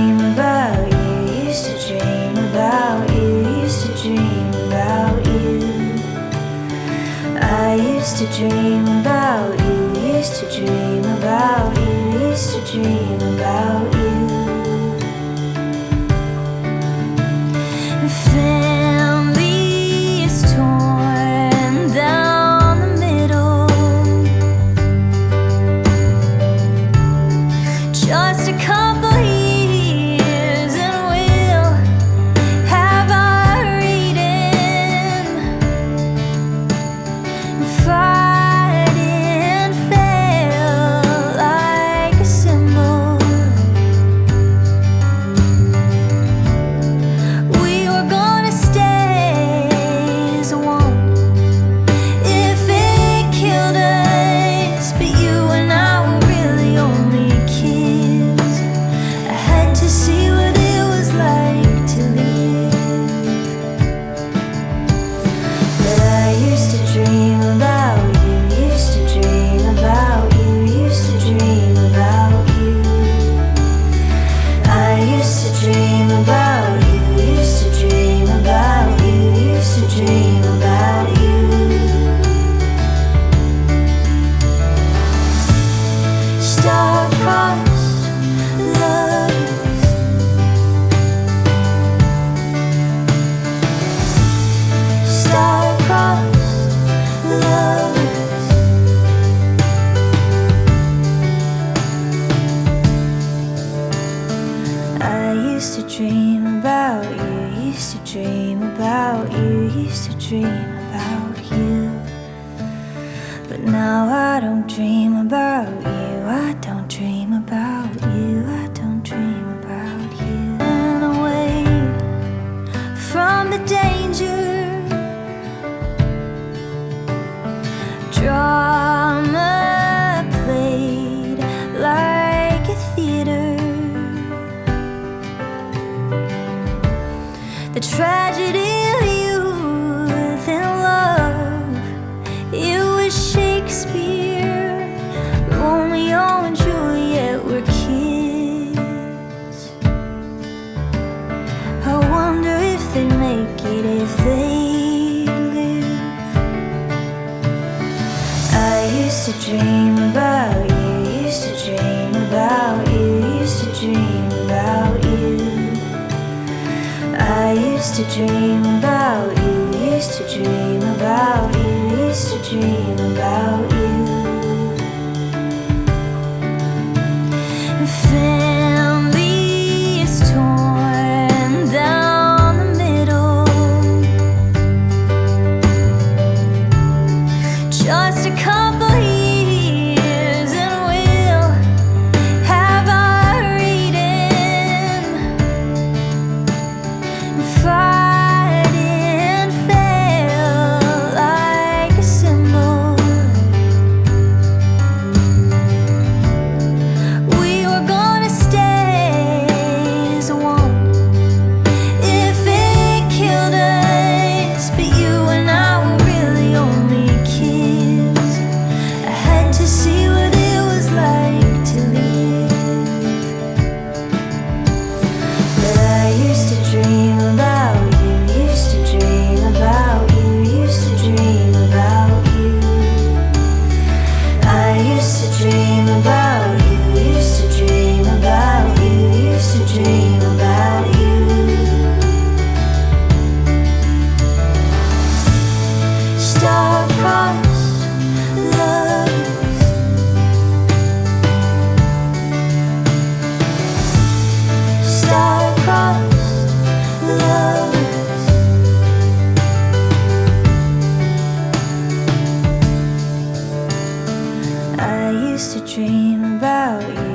dream about you, used to dream about you, used to dream about you. I used to dream about you, used to dream about you, used to dream about you. Family is torn down the middle. Just a couple years and we'll have our Eden. Fight and fail like a symbol. We were gonna stay as one if it killed us, but you and I were really only kids. I had to see what it was like to live. But I used to dream about you, used to dream about you, used to dream about you. I used to dream about you, used to dream about you, used to dream about you. Star-crossed lovers, star-crossed lovers. I used to dream about you, used to dream about you, used to dream about you. But now I don't dream about you, I don't dream about you, I don't dream about you. And away from the danger, drama played like a theater. The tragedy of youth and love, it was Shakespeare. Romeo and Juliet were kids. I wonder if they'd make it if they live. I used to dream about you, used to dream about you, used to dream about you. I used to dream about you, used to dream about you, used to dream about you. Family is torn down the middle. Just a couple years and we'll have our Eden. Fight and fail like a symbol. We were gonna stay as one if it killed us, but you and I were really only kids. I had to see what it was like to live. But I used to dream about you, used to dream about you, used to dream about you. I used to dream about you, used to dream about you, used to dream about you. Star-crossed lovers, star-crossed lovers. I used to dream about you,